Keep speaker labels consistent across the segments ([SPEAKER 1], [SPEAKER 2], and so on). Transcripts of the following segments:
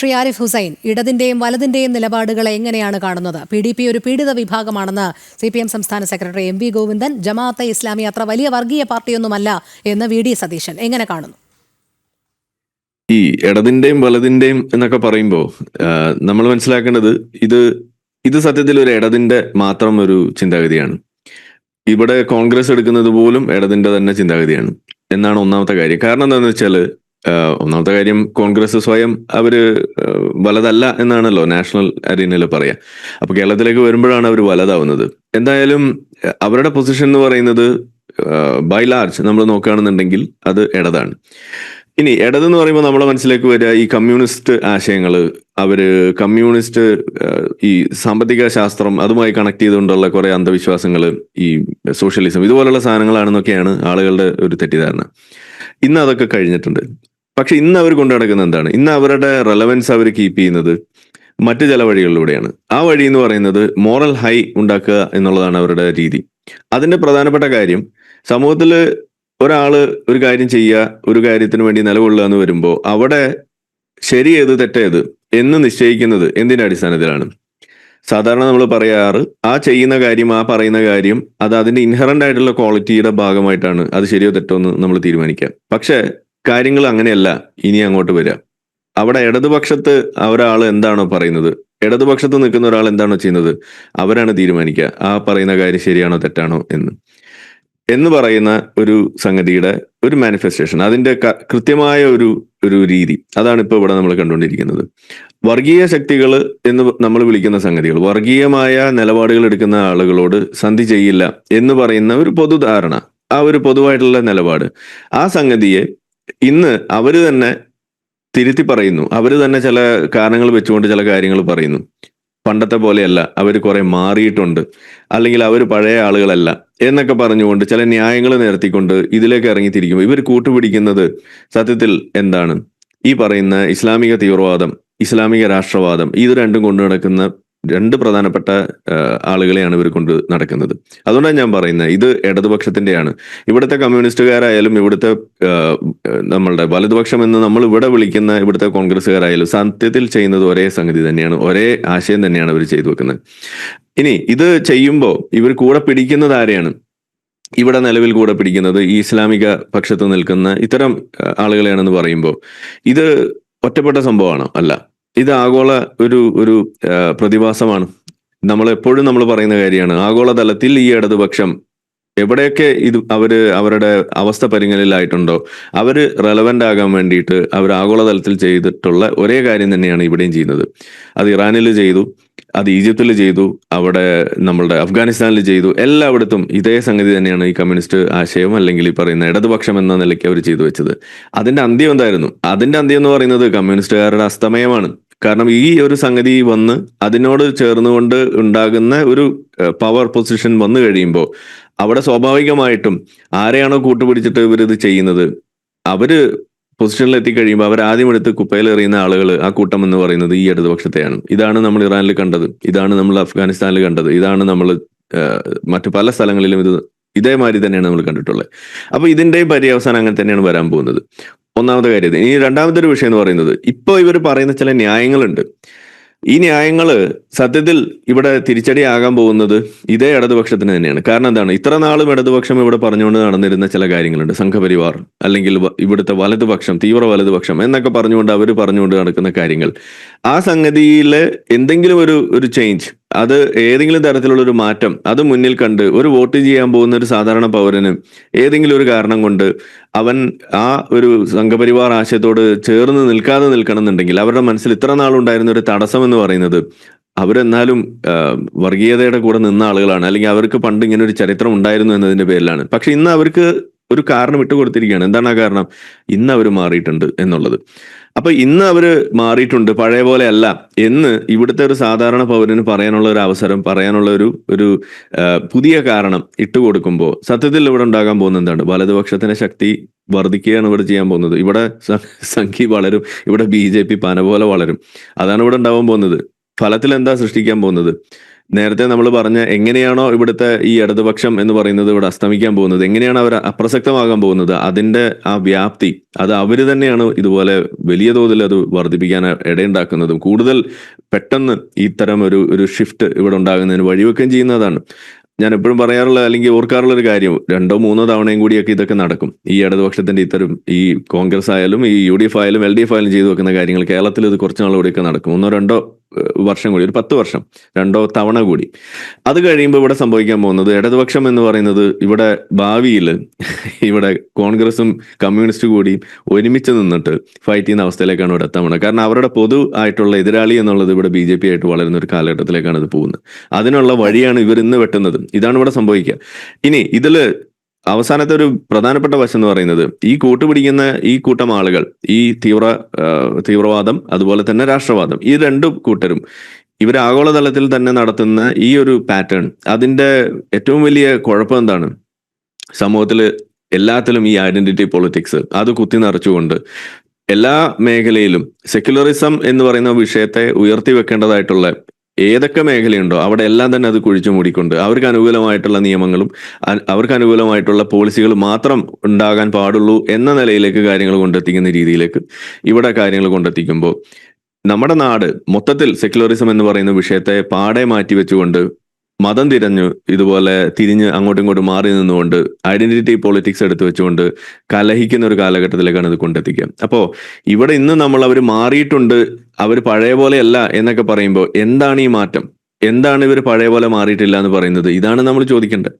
[SPEAKER 1] ശ്രീ ആരിഫ് ഹുസൈൻ, ഇടതിന്റെയും വലതിന്റെയും നിലപാടുകളെ എങ്ങനെയാണ് കാണുന്നത്? PDP ഒരു പീഡിത വിഭാഗമാണെന്ന് CPM സംസ്ഥാന സെക്രട്ടറി MV ഗോവിന്ദൻ, ജമാഅത്തെ ഇസ്ലാമി അത്ര വലിയ വർഗീയ പാർട്ടിയൊന്നുമല്ല എന്ന് VD സതീശൻ. എങ്ങനെ കാണുന്നു?
[SPEAKER 2] ഈ ഇടതിന്റെയും വലതിന്റെയും എന്നൊക്കെ പറയുമ്പോൾ നമ്മൾ മനസ്സിലാക്കേണ്ടത് ഇത് സത്യത്തിൽ ഒരു ഇടതിന്റെ മാത്രം ഒരു ചിന്താഗതിയാണ്. ഇവിടെ കോൺഗ്രസ് എടുക്കുന്നത് പോലും ഇടതിന്റെ തന്നെ ചിന്താഗതിയാണ് എന്നാണ് ഒന്നാമത്തെ കാര്യം. കാരണം എന്താണെന്ന് വെച്ചാൽ ഒന്നാമത്തെ കാര്യം, കോൺഗ്രസ് സ്വയം അവര് വലതല്ല എന്നാണല്ലോ നാഷണൽ അരീനയിൽ പറയാ. അപ്പൊ കേരളത്തിലേക്ക് വരുമ്പോഴാണ് അവർ വലതാവുന്നത്. എന്തായാലും അവരുടെ പൊസിഷൻ എന്ന് പറയുന്നത് ബൈ ലാർജ് നമ്മൾ നോക്കുകയാണെന്നുണ്ടെങ്കിൽ അത് ഇടതാണ്. ഇനി ഇടതെന്ന് പറയുമ്പോൾ നമ്മളെ മനസ്സിലേക്ക് വരിക ഈ കമ്മ്യൂണിസ്റ്റ് ആശയങ്ങള്, അവര് കമ്മ്യൂണിസ്റ്റ് ഈ സാമ്പത്തിക ശാസ്ത്രം അതുമായി കണക്ട് ചെയ്തുകൊണ്ടുള്ള കുറെ അന്ധവിശ്വാസങ്ങള്, ഈ സോഷ്യലിസം, ഇതുപോലുള്ള സാധനങ്ങളാണെന്നൊക്കെയാണ് ആളുകളുടെ ഒരു തെറ്റിദ്ധാരണ. ഇന്ന് അതൊക്കെ കഴിഞ്ഞിട്ടുണ്ട്. പക്ഷെ ഇന്ന് അവർ കൊണ്ടു നടക്കുന്നത് എന്താണ്? ഇന്ന് അവരുടെ റെലവൻസ് അവർ കീപ്പ് ചെയ്യുന്നത് മറ്റു ചില വഴികളിലൂടെയാണ്. ആ വഴി എന്ന് പറയുന്നത് മോറൽ ഹൈ ഉണ്ടാക്കുക എന്നുള്ളതാണ് അവരുടെ രീതി. അതിന്റെ പ്രധാനപ്പെട്ട കാര്യം, സമൂഹത്തില് ഒരാള് ഒരു കാര്യം ചെയ്യുക, ഒരു കാര്യത്തിന് വേണ്ടി നിലകൊള്ളുക എന്ന് വരുമ്പോൾ അവിടെ ശരി ഏത് തെറ്റേത് എന്ന് നിശ്ചയിക്കുന്നത് എന്തിന്റെ അടിസ്ഥാനത്തിലാണ്? സാധാരണ നമ്മൾ പറയാറ് ആ ചെയ്യുന്ന കാര്യം, ആ പറയുന്ന കാര്യം അത് അതിന്റെ ഇൻഹറന്റ് ആയിട്ടുള്ള ക്വാളിറ്റിയുടെ ഭാഗമായിട്ടാണ് അത് ശരിയോ തെറ്റോ എന്ന് നമ്മൾ തീരുമാനിക്കാം. പക്ഷെ കാര്യങ്ങൾ അങ്ങനെയല്ല ഇനി അങ്ങോട്ട് വരിക. അവിടെ ഇടതുപക്ഷത്ത് ഒരാൾ എന്താണോ പറയുന്നത്, ഇടതുപക്ഷത്ത് നിൽക്കുന്ന ഒരാൾ എന്താണോ ചെയ്യുന്നത്, അവരാണ് തീരുമാനിക്കുക ആ പറയുന്ന കാര്യം ശരിയാണോ തെറ്റാണോ എന്ന് പറയുന്ന ഒരു സംഗതിയുടെ ഒരു മാനിഫെസ്റ്റേഷൻ, അതിന്റെ കൃത്യമായ ഒരു രീതി, അതാണ് ഇപ്പൊ ഇവിടെ നമ്മൾ കണ്ടുകൊണ്ടിരിക്കുന്നത്. വർഗീയ ശക്തികൾ എന്ന് നമ്മൾ വിളിക്കുന്ന സംഗതികൾ, വർഗീയമായ നിലപാടുകൾ എടുക്കുന്ന ആളുകളോട് സന്ധി ചെയ്യില്ല എന്ന് പറയുന്ന ഒരു പൊതുധാരണ, ആ ഒരു പൊതുവായിട്ടുള്ള നിലപാട്, ആ സംഗതിയെ ഇന്ന് അവര് തന്നെ തിരുത്തി പറയുന്നു. അവര് തന്നെ ചില കാരണങ്ങൾ വെച്ചുകൊണ്ട് ചില കാര്യങ്ങൾ പറയുന്നു. പണ്ടത്തെ പോലെയല്ല, അവർ കുറെ മാറിയിട്ടുണ്ട്, അല്ലെങ്കിൽ അവർ പഴയ ആളുകളല്ല എന്നൊക്കെ പറഞ്ഞുകൊണ്ട് ചില ന്യായങ്ങൾ നിരത്തിക്കൊണ്ട് ഇതിലേക്ക് ഇറങ്ങിത്തിരിക്കുമ്പോൾ ഇവർ കൂട്ടുപിടിക്കുന്നത് സത്യത്തിൽ എന്താണ്? ഈ പറയുന്ന ഇസ്ലാമിക തീവ്രവാദം, ഇസ്ലാമിക രാഷ്ട്രവാദം, ഇത് രണ്ടും കൊണ്ടു നടക്കുന്ന രണ്ട് പ്രധാനപ്പെട്ട ആളുകളെയാണ് ഇവർ കൊണ്ട് നടക്കുന്നത്. അതുകൊണ്ടാണ് ഞാൻ പറയുന്നത് ഇത് ഇടതുപക്ഷത്തിന്റെയാണ്. ഇവിടുത്തെ കമ്മ്യൂണിസ്റ്റുകാരായാലും ഇവിടുത്തെ നമ്മളുടെ വലതുപക്ഷം എന്ന് നമ്മൾ ഇവിടെ വിളിക്കുന്ന ഇവിടുത്തെ കോൺഗ്രസ്സുകാരായാലും സത്യത്തിൽ ചെയ്യുന്നത് ഒരേ സംഗതി തന്നെയാണ്, ഒരേ ആശയം തന്നെയാണ് അവർ ചെയ്തു വെക്കുന്നത്. ഇനി ഇത് ചെയ്യുമ്പോൾ ഇവർ കൂടെ പിടിക്കുന്നത് ആരെയാണ്? ഇവിടെ നിലവിൽ കൂടെ പിടിക്കുന്നത് ഈ ഇസ്ലാമിക പക്ഷത്ത് നിൽക്കുന്ന ഇത്തരം ആളുകളെയാണെന്ന് പറയുമ്പോൾ ഇത് ഒറ്റപ്പെട്ട സംഭവമാണോ? അല്ല, ഇത് ആഗോള ഒരു പ്രതിഭാസമാണ്. എപ്പോഴും നമ്മൾ പറയുന്ന കാര്യമാണ്, ആഗോളതലത്തിൽ ഈ ഇടതുപക്ഷം എവിടെയൊക്കെ അവരുടെ അവസ്ഥ പരിങ്ങലിലായിട്ടുണ്ടോ അവര് റെലവെന്റ് ആകാൻ വേണ്ടിയിട്ട് അവർ ആഗോളതലത്തിൽ ചെയ്തിട്ടുള്ള ഒരേ കാര്യം തന്നെയാണ് ഇവിടെയും ചെയ്യുന്നത്. അത് ഇറാനിൽ ചെയ്തു, അത് ഈജിപ്തിൽ ചെയ്തു, അവിടെ നമ്മളുടെ അഫ്ഗാനിസ്ഥാനിൽ ചെയ്തു. എല്ലായിടത്തും ഇതേ സംഗതി തന്നെയാണ് ഈ കമ്മ്യൂണിസ്റ്റ് ആശയം അല്ലെങ്കിൽ ഈ പറയുന്ന ഇടതുപക്ഷം എന്ന നിലയ്ക്ക് അവർ ചെയ്തു വെച്ചത്. അതിന്റെ അന്ത്യം എന്തായിരുന്നു? അതിന്റെ അന്ത്യം എന്ന് പറയുന്നത് കമ്മ്യൂണിസ്റ്റുകാരുടെ അസ്തമയമാണ്. കാരണം ഈ ഒരു സംഗതി വന്ന് അതിനോട് ചേർന്നുകൊണ്ട് ഉണ്ടാകുന്ന ഒരു പവർ പൊസിഷൻ വന്നു കഴിയുമ്പോൾ അവിടെ സ്വാഭാവികമായിട്ടും ആരെയാണോ കൂട്ടുപിടിച്ചിട്ട് ഇവരിത് ചെയ്യുന്നത്, അവര് പൊസിഷനിൽ എത്തിക്കഴിയുമ്പോൾ അവർ ആദ്യം എടുത്ത് കുപ്പയിൽ എറിയുന്ന ആളുകൾ, ആ കൂട്ടം എന്ന് പറയുന്നത് ഈ ഇടതുപക്ഷത്തെയാണ്. ഇതാണ് നമ്മൾ ഇറാനിൽ കണ്ടത്, ഇതാണ് നമ്മൾ അഫ്ഗാനിസ്ഥാനിൽ കണ്ടത്, ഇതാണ് നമ്മൾ മറ്റു പല സ്ഥലങ്ങളിലും ഇതേമാതിരി തന്നെയാണ് നമ്മൾ കണ്ടിട്ടുള്ളത്. അപ്പൊ ഇതിന്റെയും പര്യവസാനം അങ്ങനെ തന്നെയാണ് വരാൻ പോകുന്നത്. ഒന്നാമത്തെ കാര്യം. ഇനി രണ്ടാമത്തെ ഒരു വിഷയം എന്ന് പറയുന്നത്, ഇപ്പോൾ ഇവർ പറയുന്ന ചില ന്യായങ്ങളുണ്ട്. ഈ ന്യായങ്ങള് സത്യത്തിൽ ഇവിടെ തിരിച്ചടിയാകാൻ പോകുന്നത് ഇതേ ഇടതുപക്ഷത്തിന് തന്നെയാണ്. കാരണം എന്താണ്? ഇത്ര നാളും ഇടതുപക്ഷം ഇവിടെ പറഞ്ഞുകൊണ്ട് നടന്നിരുന്ന ചില കാര്യങ്ങളുണ്ട്, സംഘപരിവാർ അല്ലെങ്കിൽ ഇവിടുത്തെ വലതുപക്ഷം, തീവ്ര വലതുപക്ഷം എന്നൊക്കെ പറഞ്ഞുകൊണ്ട് നടക്കുന്ന കാര്യങ്ങൾ, ആ സംഗതിയിലെ എന്തെങ്കിലും ഒരു ചേഞ്ച്, അത് ഏതെങ്കിലും തരത്തിലുള്ള ഒരു മാറ്റം അത് മുന്നിൽ കണ്ട് ഒരു വോട്ട് ചെയ്യാൻ പോകുന്ന ഒരു സാധാരണ പൗരന് ഏതെങ്കിലും ഒരു കാരണം കൊണ്ട് അവൻ ആ ഒരു സംഘപരിവാർ ആശയത്തോട് ചേർന്ന് നിൽക്കണം എന്നുണ്ടെങ്കിൽ അവരുടെ മനസ്സിൽ ഇത്ര നാളുണ്ടായിരുന്ന ഒരു തടസ്സം എന്ന് പറയുന്നത് അവരെന്നാലും വർഗീയതയുടെ കൂടെ നിന്ന ആളുകളാണ്, അല്ലെങ്കിൽ അവർക്ക് പണ്ട് ഇങ്ങനെ ഒരു ചരിത്രം ഉണ്ടായിരുന്നു എന്നതിന്റെ പേരിലാണ്. പക്ഷെ ഇന്ന് അവർക്ക് ഒരു കാരണം ഇട്ടുകൊടുത്തിരിക്കുകയാണ്. എന്താണ് ആ കാരണം? ഇന്ന് അവർ മാറിയിട്ടുണ്ട് എന്നുള്ളത്. അപ്പൊ ഇന്ന് അവര് മാറിയിട്ടുണ്ട്, പഴയ പോലെ അല്ല എന്ന് ഇവിടുത്തെ ഒരു സാധാരണ പൗരന് പറയാനുള്ള ഒരു അവസരം, പറയാനുള്ള ഒരു പുതിയ കാരണം ഇട്ടുകൊടുക്കുമ്പോൾ സത്യത്തിൽ ഇവിടെ ഉണ്ടാകാൻ പോകുന്നത് എന്താണ്? വലതുപക്ഷത്തിന്റെ ശക്തി വർദ്ധിക്കുകയാണ് ഇവിടെ ചെയ്യാൻ പോകുന്നത്. ഇവിടെ സംഖ്യ വളരും, ഇവിടെ BJP പന പോലെ വളരും. അതാണ് ഇവിടെ ഉണ്ടാവാൻ പോകുന്നത്. ഫലത്തിൽ എന്താ സൃഷ്ടിക്കാൻ പോകുന്നത്? നേരത്തെ നമ്മൾ പറഞ്ഞ എങ്ങനെയാണോ ഇവിടുത്തെ ഈ ഇടതുപക്ഷം എന്ന് പറയുന്നത് ഇവിടെ അസ്തമിക്കാൻ പോകുന്നത്, എങ്ങനെയാണ് അവർ അപ്രസക്തമാകാൻ പോകുന്നത്, അതിന്റെ ആ വ്യാപ്തി അത് അവര് തന്നെയാണ് ഇതുപോലെ വലിയ തോതിൽ അത് വർദ്ധിപ്പിക്കാൻ ഇടയുണ്ടാക്കുന്നതും കൂടുതൽ പെട്ടെന്ന് ഇത്തരം ഒരു ഷിഫ്റ്റ് ഇവിടെ ഉണ്ടാകുന്നതിന് വഴിവെക്കുകയും ചെയ്യുന്നതാണ്. ഞാൻ എപ്പോഴും പറയാറുള്ള അല്ലെങ്കിൽ ഓർക്കാറുള്ള ഒരു കാര്യം, 2-3 തവണയും കൂടിയൊക്കെ ഇതൊക്കെ നടക്കും. ഈ ഇടതുപക്ഷത്തിന്റെ ഇത്തരം ഈ കോൺഗ്രസ് ആയാലും ഈ UDF ആയാലും LDF ആയാലും ചെയ്തു വെക്കുന്ന കാര്യങ്ങൾ കേരളത്തിൽ ഇത് കുറച്ച് നാളുകൂടിയൊക്കെ നടക്കും. 1-2 വർഷം കൂടി, ഒരു 10 വർഷം, 2 തവണ കൂടി. അത് കഴിയുമ്പോൾ ഇവിടെ സംഭവിക്കാൻ പോകുന്നത്, ഇടതുപക്ഷം എന്ന് പറയുന്നത് ഇവിടെ ഭാവിയിൽ ഇവിടെ കോൺഗ്രസും കമ്മ്യൂണിസ്റ്റ് കൂടി ഒരുമിച്ച് നിന്നിട്ട് ഫൈറ്റ് ചെയ്യുന്ന അവസ്ഥയിലേക്കാണ് ഇവിടെ എത്താൻ പോകുന്നത്. കാരണം അവരുടെ പൊതു ആയിട്ടുള്ള എതിരാളി എന്നുള്ളത് ഇവിടെ BJP ആയിട്ട് വളരുന്ന ഒരു കാലഘട്ടത്തിലേക്കാണ് ഇത് പോകുന്നത്. അതിനുള്ള വഴിയാണ് ഇവർ ഇന്ന് വെട്ടുന്നത്. ഇതാണ് ഇവിടെ സംഭവിക്കുക. ഇനി ഇതില് അവസാനത്തെ ഒരു പ്രധാനപ്പെട്ട വശം എന്ന് പറയുന്നത്, ഈ കൂട്ടുപിടിക്കുന്ന ഈ കൂട്ടം ആളുകൾ, ഈ തീവ്രവാദം അതുപോലെ തന്നെ രാഷ്ട്രവാദം, ഈ രണ്ടു കൂട്ടരും ഇവർ ആഗോളതലത്തിൽ തന്നെ നടത്തുന്ന ഈ ഒരു പാറ്റേൺ, അതിന്റെ ഏറ്റവും വലിയ കുഴപ്പം എന്താണ്? സമൂഹത്തിൽ എല്ലാത്തിലും ഈ ഐഡന്റിറ്റി പൊളിറ്റിക്സ് അത് കുത്തി നിറച്ചുകൊണ്ട് എല്ലാ മേഖലയിലും സെക്യുലറിസം എന്ന് പറയുന്ന വിഷയത്തെ ഉയർത്തി വെക്കേണ്ടതായിട്ടുള്ള ഏതൊക്കെ മേഖലയുണ്ടോ അവിടെ എല്ലാം തന്നെ അത് കുഴിച്ചു മൂടിക്കൊണ്ട് അവർക്ക് അനുകൂലമായിട്ടുള്ള നിയമങ്ങളും അവർക്ക് അനുകൂലമായിട്ടുള്ള പോളിസികൾ മാത്രം ഉണ്ടാകാൻ പാടുള്ളൂ എന്ന നിലയിലേക്ക് കാര്യങ്ങൾ കൊണ്ടെത്തിക്കുന്ന രീതിയിലേക്ക് ഇവിടെ കാര്യങ്ങൾ കൊണ്ടെത്തിക്കുമ്പോൾ നമ്മുടെ നാട് മൊത്തത്തിൽ സെക്യുലറിസം എന്ന് പറയുന്ന വിഷയത്തെ പാടെ മാറ്റി വെച്ചുകൊണ്ട് മതം ഇതുപോലെ തിരിഞ്ഞ് അങ്ങോട്ടും ഇങ്ങോട്ടും മാറി നിന്നുകൊണ്ട് ഐഡന്റിറ്റി പൊളിറ്റിക്സ് എടുത്തു വെച്ചുകൊണ്ട് കലഹിക്കുന്ന ഒരു കാലഘട്ടത്തിലേക്കാണ് ഇത് കൊണ്ടെത്തിക്കുക. അപ്പോൾ ഇവിടെ ഇന്ന് നമ്മൾ അവർ മാറിയിട്ടുണ്ട്, അവർ പഴയ പോലെയല്ല എന്നൊക്കെ പറയുമ്പോൾ എന്താണ് ഈ മാറ്റം? എന്താണ് ഇവർ പഴയ പോലെ മാറിയിട്ടില്ല എന്ന് പറയുന്നത്? ഇതാണ് നമ്മൾ ചോദിക്കേണ്ടത്.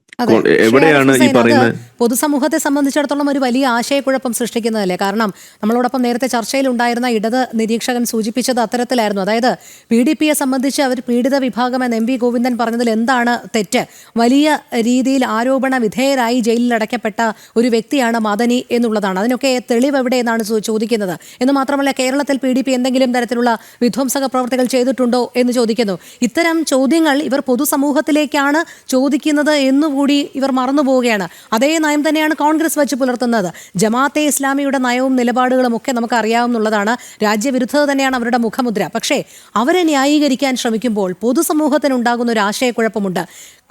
[SPEAKER 2] എവിടെയാണ് ഈ പറയുന്നത്?
[SPEAKER 1] പൊതുസമൂഹത്തെ സംബന്ധിച്ചിടത്തോളം ഒരു വലിയ ആശയക്കുഴപ്പം സൃഷ്ടിക്കുന്നതല്ലേ? കാരണം നമ്മളോടൊപ്പം നേരത്തെ ചർച്ചയിൽ ഉണ്ടായിരുന്ന ഇടത് നിരീക്ഷകൻ സൂചിപ്പിച്ചത് അത്തരത്തിലായിരുന്നു. അതായത് PDPയെ സംബന്ധിച്ച് അവർ പീഡിത വിഭാഗം എന്ന് MV ഗോവിന്ദൻ പറഞ്ഞതിൽ എന്താണ് തെറ്റ്? വലിയ രീതിയിൽ ആരോപണ വിധേയരായി ജയിലിൽ അടയ്ക്കപ്പെട്ട ഒരു വ്യക്തിയാണ് മദനി എന്നുള്ളതാണ്. അതിനൊക്കെ തെളിവ് എവിടെയെന്നാണ് ചോദിക്കുന്നത്. എന്ന് മാത്രമല്ല, കേരളത്തിൽ PDP എന്തെങ്കിലും തരത്തിലുള്ള വിധ്വംസക പ്രവർത്തികൾ ചെയ്തിട്ടുണ്ടോ എന്ന് ചോദിക്കുന്നു. ഇത്തരം ചോദ്യങ്ങൾ ഇവർ പൊതുസമൂഹത്തിലേക്കാണ് ചോദിക്കുന്നത് എന്നുകൂടി ഇവർ മറന്നുപോവുകയാണ്. അതേ നയം തന്നെയാണ് കോൺഗ്രസ് വെച്ച് പുലർത്തുന്നത്. ജമാഅത്തെ ഇസ്ലാമിയുടെ നയവും നിലപാടുകളും ഒക്കെ നമുക്ക് അറിയാവുന്നതാണ്. രാജ്യവിരുദ്ധത തന്നെയാണ് അവരുടെ മുഖമുദ്ര. പക്ഷേ അവരെ ന്യായീകരിക്കാൻ ശ്രമിക്കുമ്പോൾ പൊതുസമൂഹത്തിനുണ്ടാകുന്ന ഒരു ആശയക്കുഴപ്പമുണ്ട്.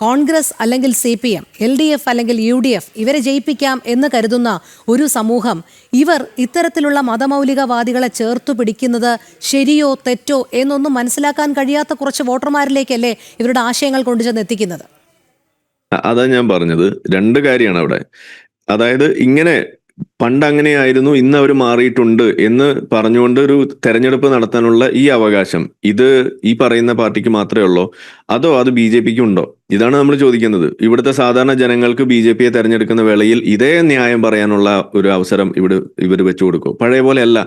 [SPEAKER 1] കോൺഗ്രസ് അല്ലെങ്കിൽ CPM, LDF അല്ലെങ്കിൽ UDF ഇവരെ ജയിപ്പിക്കാം എന്ന് കരുതുന്ന ഒരു സമൂഹം ഇവർ ഇത്തരത്തിലുള്ള മതമൗലികവാദികളെ ചേർത്തു പിടിക്കുന്നത് ശരിയോ തെറ്റോ എന്നൊന്നും മനസ്സിലാക്കാൻ കഴിയാത്ത കുറച്ച് വോട്ടർമാരിലേക്കല്ലേ ഇവരുടെ ആശയങ്ങൾ കൊണ്ടുചെന്ന് എത്തിക്കുന്നത്?
[SPEAKER 2] അതാ ഞാൻ പറഞ്ഞത്, 2 കാര്യമാണ് അവിടെ. അതായത് ഇങ്ങനെ പണ്ട് അങ്ങനെയായിരുന്നു, ഇന്ന് അവർ മാറിയിട്ടുണ്ട് എന്ന് പറഞ്ഞുകൊണ്ട് ഒരു തെരഞ്ഞെടുപ്പ് നടത്താനുള്ള ഈ അവകാശം ഇത് ഈ പറയുന്ന പാർട്ടിക്ക് മാത്രമേ ഉള്ളൂ, അതോ അത് BJPക്ക് ഉണ്ടോ? ഇതാണ് നമ്മൾ ചോദിക്കുന്നത്. ഇവിടുത്തെ സാധാരണ ജനങ്ങൾക്ക് BJPയെ തെരഞ്ഞെടുക്കുന്ന വേളയിൽ ഇതേ ന്യായം പറയാനുള്ള ഒരു അവസരം ഇവർ വെച്ചു കൊടുക്കും. പഴയ പോലെ അല്ല,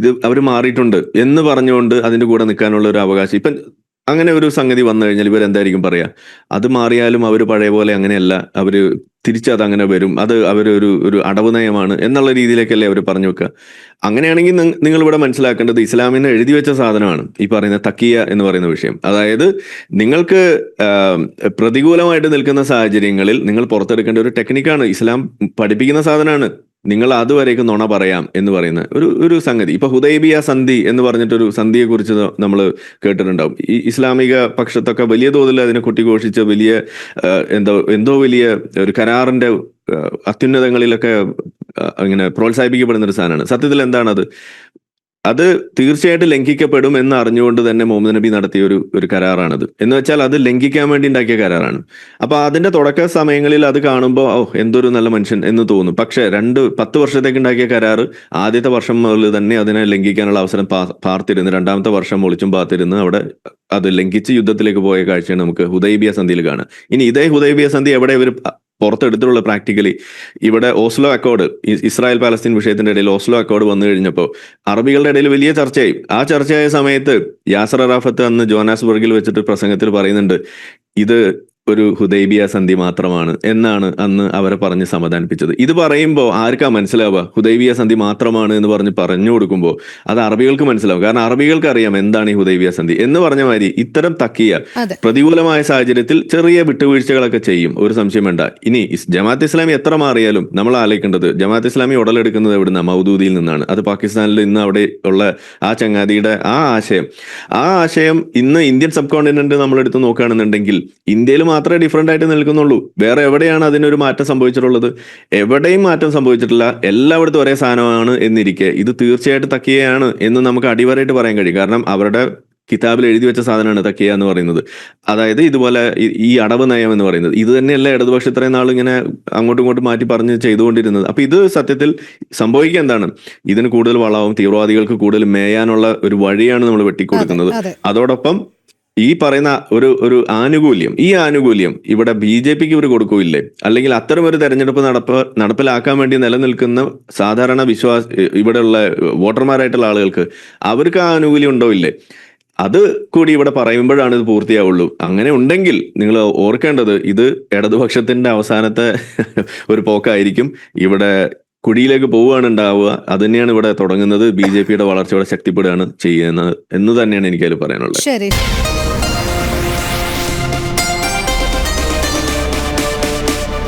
[SPEAKER 2] ഇത് അവർ മാറിയിട്ടുണ്ട് എന്ന് പറഞ്ഞുകൊണ്ട് അതിന്റെ കൂടെ നിൽക്കാനുള്ള ഒരു അവകാശം ഇപ്പം അങ്ങനെ ഒരു സംഗതി വന്നു കഴിഞ്ഞാൽ ഇവരെന്തായിരിക്കും പറയാ? അത് മാറിയാലും അവർ പഴയ പോലെ അങ്ങനെയല്ല, അവര് തിരിച്ചത് അങ്ങനെ വരും, അത് ഒരു അടവ് നയമാണ് എന്നുള്ള രീതിയിലേക്കല്ലേ അവർ പറഞ്ഞു വെക്കുക. അങ്ങനെയാണെങ്കിൽ നിങ്ങൾ ഇവിടെ മനസ്സിലാക്കേണ്ടത് ഇസ്ലാമിനെ എഴുതി വെച്ച സാധനമാണ് ഈ പറയുന്ന തക്കിയ എന്ന് പറയുന്ന വിഷയം. അതായത് നിങ്ങൾക്ക് പ്രതികൂലമായിട്ട് നിൽക്കുന്ന സാഹചര്യങ്ങളിൽ നിങ്ങൾ പുറത്തെടുക്കേണ്ട ഒരു ടെക്നിക്കാണ്, ഇസ്ലാം പഠിപ്പിക്കുന്ന സാധനമാണ്. നിങ്ങൾ അതുവരേക്ക് നുണ പറയാം എന്ന് പറയുന്ന ഒരു സംഗതി. ഇപ്പൊ ഹുദൈബിയ സന്ധി എന്ന് പറഞ്ഞിട്ടൊരു സന്ധിയെ കുറിച്ച് നമ്മൾ കേട്ടിട്ടുണ്ടാവും. ഈ ഇസ്ലാമിക പക്ഷത്തൊക്കെ വലിയ തോതിൽ അതിനെ കൊട്ടിഘോഷിച്ച് വലിയ എന്തോ വലിയ ഒരു കരാറിന്റെ അത്യുന്നതങ്ങളിലൊക്കെ ഇങ്ങനെ പ്രോത്സാഹിപ്പിക്കപ്പെടുന്ന ഒരു സാധനമാണ്. സത്യത്തിൽ എന്താണത്? അത് തീർച്ചയായിട്ടും ലംഘിക്കപ്പെടും എന്ന് അറിഞ്ഞുകൊണ്ട് തന്നെ മുഹമ്മദ് നബി നടത്തിയ ഒരു കരാറാണത്. എന്ന് വെച്ചാൽ അത് ലംഘിക്കാൻ വേണ്ടി ഉണ്ടാക്കിയ കരാറാണ്. അപ്പൊ അതിന്റെ തുടക്ക സമയങ്ങളിൽ അത് കാണുമ്പോൾ എന്തൊരു നല്ല മനുഷ്യൻ എന്ന് തോന്നും. പക്ഷെ 10 വർഷത്തേക്ക് ഉണ്ടാക്കിയ കരാറ് ആദ്യത്തെ വർഷം മുതൽ തന്നെ അതിനെ ലംഘിക്കാനുള്ള അവസരം പാർത്തിരുന്ന് 2ാമത്തെ വർഷം ഒളിച്ചും പാർത്തിരുന്ന് അവിടെ അത് ലംഘിച്ച് യുദ്ധത്തിലേക്ക് പോയ കാഴ്ചയാണ് നമുക്ക് ഹുദൈബിയ സന്ധിയിൽ കാണുക. ഇനി ഇതേ ഹുദൈബിയ സന്ധി എവിടെ ഇവർ പുറത്തെടുത്തിട്ടുള്ള പ്രാക്ടിക്കലി ഇവിടെ ഓസ്ലോ അക്കോർഡ്, ഇസ്രായേൽ പാലസ്തീൻ വിഷയത്തിന്റെ ഇടയിൽ ഓസ്ലോ അക്കോർഡ് വന്നു കഴിഞ്ഞപ്പോൾ അറബികളുടെ ഇടയിൽ വലിയ ചർച്ചയായി. ആ ചർച്ചയായ സമയത്ത് യാസർ അറാഫത്ത് അന്ന് ജോഹാനസ്ബർഗിൽ വെച്ചിട്ട് പ്രസംഗത്തിൽ പറയുന്നുണ്ട്, ഇത് ഒരു ഹുദൈബിയ സന്ധി മാത്രമാണ് എന്നാണ് അന്ന് അവരെ പറഞ്ഞ് സമാധാനിപ്പിച്ചത്. ഇത് പറയുമ്പോൾ ആർക്കാ മനസ്സിലാവുക? ഹുദൈബിയ സന്ധി മാത്രമാണ് എന്ന് പറഞ്ഞു കൊടുക്കുമ്പോൾ അത് അറബികൾക്ക് മനസ്സിലാവും. കാരണം അറബികൾക്ക് അറിയാം എന്താണ് ഈ ഹുദൈബിയ സന്ധി എന്ന് പറഞ്ഞ മാതിരി ഇത്തരം തക്കിയ പ്രതികൂലമായ സാഹചര്യത്തിൽ ചെറിയ വിട്ടുവീഴ്ചകളൊക്കെ ചെയ്യും, ഒരു സംശയം വേണ്ട. ഇനി ജമാഅത്ത് ഇസ്ലാമി എത്ര മാറിയാലും നമ്മൾ ആലോചിക്കേണ്ടത് ജമാഅത്ത് ഇസ്ലാമി ഉടലെടുക്കുന്നത് എവിടുന്ന? മൗദൂദിയിൽ നിന്നാണ്. അത് പാകിസ്ഥാനിൽ ഇന്ന് അവിടെ ഉള്ള ആ ചങ്ങാതിയുടെ ആ ആശയം ഇന്ന് ഇന്ത്യൻ സബ് കോണ്ടിനെന്റ് നമ്മൾ എടുത്ത് നോക്കുകയാണെന്നുണ്ടെങ്കിൽ ഇന്ത്യയിൽ മാത്രമേ ഡിഫറെന്റ് ആയിട്ട് നിൽക്കുന്നുള്ളൂ. വേറെ എവിടെയാണ് അതിനൊരു മാറ്റം സംഭവിച്ചിട്ടുള്ളത്? എവിടെയും മാറ്റം സംഭവിച്ചിട്ടില്ല. എല്ലായിടത്തും ഒരേ സാധനമാണ് എന്നിരിക്കെ ഇത് തീർച്ചയായിട്ടും തക്കിയയാണ് എന്ന് നമുക്ക് അടിവരായിട്ട് പറയാൻ കഴിയും. കാരണം അവരുടെ കിതാബിൽ എഴുതി വെച്ച സാധനമാണ് തക്കിയ എന്ന് പറയുന്നത്. അതായത് ഇതുപോലെ ഈ അടവ് നയം എന്ന് പറയുന്നത് ഇത് തന്നെയല്ല ഇടതുപക്ഷം ഇത്രയും നാൾ ഇങ്ങനെ അങ്ങോട്ടും ഇങ്ങോട്ടും മാറ്റി പറഞ്ഞ് ചെയ്തുകൊണ്ടിരുന്നത്. അപ്പൊ ഇത് സത്യത്തിൽ സംഭവിക്കുക എന്താണ്? ഇതിന് കൂടുതൽ വളവും തീവ്രവാദികൾക്ക് കൂടുതൽ മേയാനുള്ള ഒരു വഴിയാണ് നമ്മൾ വെട്ടിക്കൊടുക്കുന്നത്. അതോടൊപ്പം ഈ പറയുന്ന ഒരു ആനുകൂല്യം, ഈ ആനുകൂല്യം ഇവിടെ BJPക്ക് ഇവർ കൊടുക്കില്ലേ? അല്ലെങ്കിൽ അത്തരം ഒരു തെരഞ്ഞെടുപ്പ് നടപ്പിലാക്കാൻ വേണ്ടി നിലനിൽക്കുന്ന സാധാരണ ഇവിടെയുള്ള വോട്ടർമാരായിട്ടുള്ള ആളുകൾക്ക് അവർക്ക് ആ ആനുകൂല്യം ഉണ്ടോ ഇല്ലേ? അത് കൂടി ഇവിടെ പറയുമ്പോഴാണ് ഇത് പൂർത്തിയാവുള്ളൂ. അങ്ങനെ ഉണ്ടെങ്കിൽ നിങ്ങൾ ഓർക്കേണ്ടത് ഇത് ഇടതുപക്ഷത്തിന്റെ അവസാനത്തെ ഒരു പോക്കായിരിക്കും. ഇവിടെ കുഴിയിലേക്ക് പോവുകയാണ് ഉണ്ടാവുക. അത് തന്നെയാണ് ഇവിടെ തുടങ്ങുന്നത്. BJPയുടെ വളർച്ചയോടെ ശക്തിപ്പെടുകയാണ് ചെയ്യുന്നത് എന്ന് തന്നെയാണ് എനിക്കതിൽ പറയാനുള്ളത്.
[SPEAKER 1] ശരി.